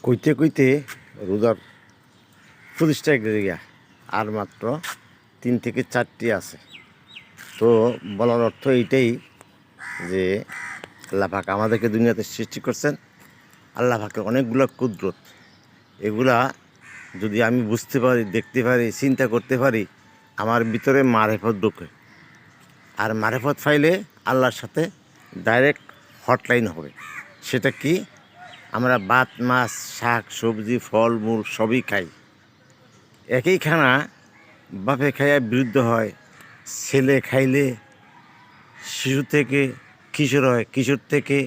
কইতে কইতে রোজার 25টা গেছে গিয়া, আর মাত্র 3 থেকে 4টি আছে। তো বলার অর্থ এইটাই যে আল্লাহ পাক আমাদেরকে দুনিয়াতে সৃষ্টি করছেন। আল্লাহ পাকের অনেকগুলো কুদরত, এগুলা যদি আমি বুঝতে পারি, দেখতে পারি, চিন্তা করতে পারি, আমার ভিতরে মারেফত ঢোকে। আর মারেফত পাইলে আল্লাহর সাথে ডাইরেক্ট হটলাইন হবে। সেটা কি? আমরা ভাত, মাছ, শাক, সবজি, ফল মূল সবই খাই। একই খানা বাপে খাইয়া বিরুদ্ধ হয়। ছেলে খাইলে শিশু থেকে কিশোর হয়, কিশোর থেকে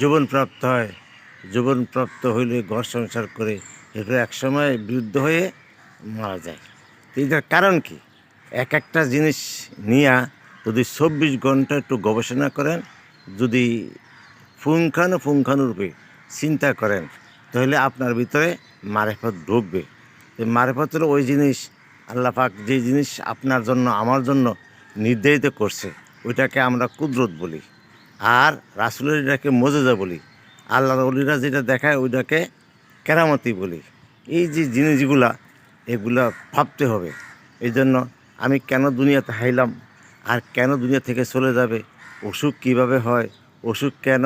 যৌবনপ্রাপ্ত হয়, যৌবনপ্রাপ্ত হইলে ঘর সংসার করে, এরপরে একসময় বিরুদ্ধ হয়ে মারা যায়। তো এটার কারণ কি? এক একটা জিনিস নিয়ে যদি 24 ঘন্টা একটু গবেষণা করেন, যদি পুঙ্খানুপুঙ্খানুরূপে চিন্তা করেন, তাহলে আপনার ভিতরে মারেফত ঢুকবে। মারেফত হলো ওই জিনিস, আল্লাহ পাক যে জিনিস আপনার জন্য আমার জন্য নির্ধারিত করছে, ওইটাকে আমরা কুদরত বলি। আর রাসূলের এটাকে মোজেজা বলি। আল্লাহর ওলিরা যেটা দেখায় ওইটাকে কেরামতি বলি। এই যে জিনিসগুলা, এগুলা ভাবতে হবে। এই জন্য আমি কেন দুনিয়াতে হাইলাম, আর কেন দুনিয়া থেকে চলে যাবে, অসুখ কিভাবে হয়, অসুখ কেন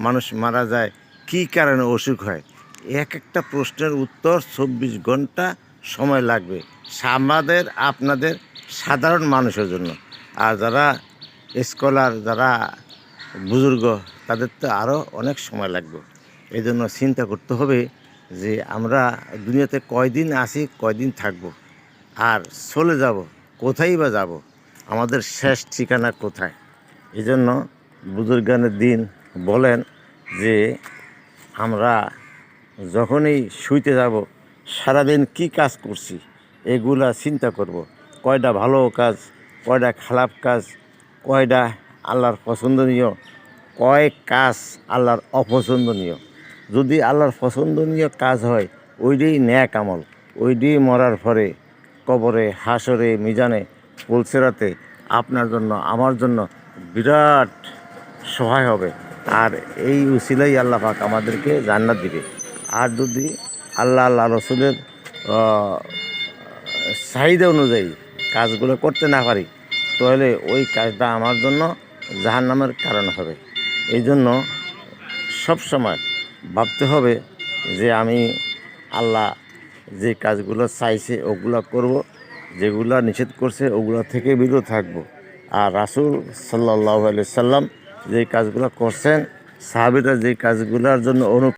মানুষ মারা যায়, কী কারণে অসুখ হয়, এক একটা প্রশ্নের উত্তর 24 ঘন্টা সময় লাগবে আমাদের আপনাদের সাধারণ মানুষের জন্য। আর যারা স্কলার, যারা বুজুর্গ, তাদের তো আরও অনেক সময় লাগবে। এই জন্য চিন্তা করতে হবে যে আমরা দুনিয়াতে কয়দিন আছি, কয়দিন থাকব, আর চলে যাব কোথায় বা যাব, আমাদের শেষ ঠিকানা কোথায়। এই জন্য বুজুর্গানের দিন বলেন যে আমরা যখনই শুইতে যাব, সারাদিন কি কাজ করছি এগুলা চিন্তা করব। কয়টা ভালো কাজ, কয়টা খারাপ কাজ, কয়টা আল্লাহর পছন্দনীয়, কয় কাজ আল্লাহর অপছন্দনীয়। যদি আল্লাহর পছন্দনীয় কাজ হয়, ওইটাই ন্যাক আমল, ওইটাই মরার পরে কবরে, হাসরে, মিজানে, পুলসিরাতে আপনার জন্য আমার জন্য বিরাট সহায় হবে। আর এই উসিলাই আল্লাহ পাক আমাদেরকে জান্নাত দিবে। আর যদি আল্লাহ রসুলের চাহিদা অনুযায়ী কাজগুলো করতে না পারি, তাহলে ওই কাজটা আমার জন্য জাহান্নামের কারণ হবে। এই জন্য সবসময় ভাবতে হবে যে আমি আল্লাহ যে কাজগুলো চাইছে ওগুলো করব, যেগুলো নিষেধ করছে ওগুলো থেকে বিরত থাকব। আর রাসূল সাল্লাল্লাহু আলাইহি সাল্লাম যে কাজগুলো করছেন, সাহাবীরা যে কাজগুলোর জন্য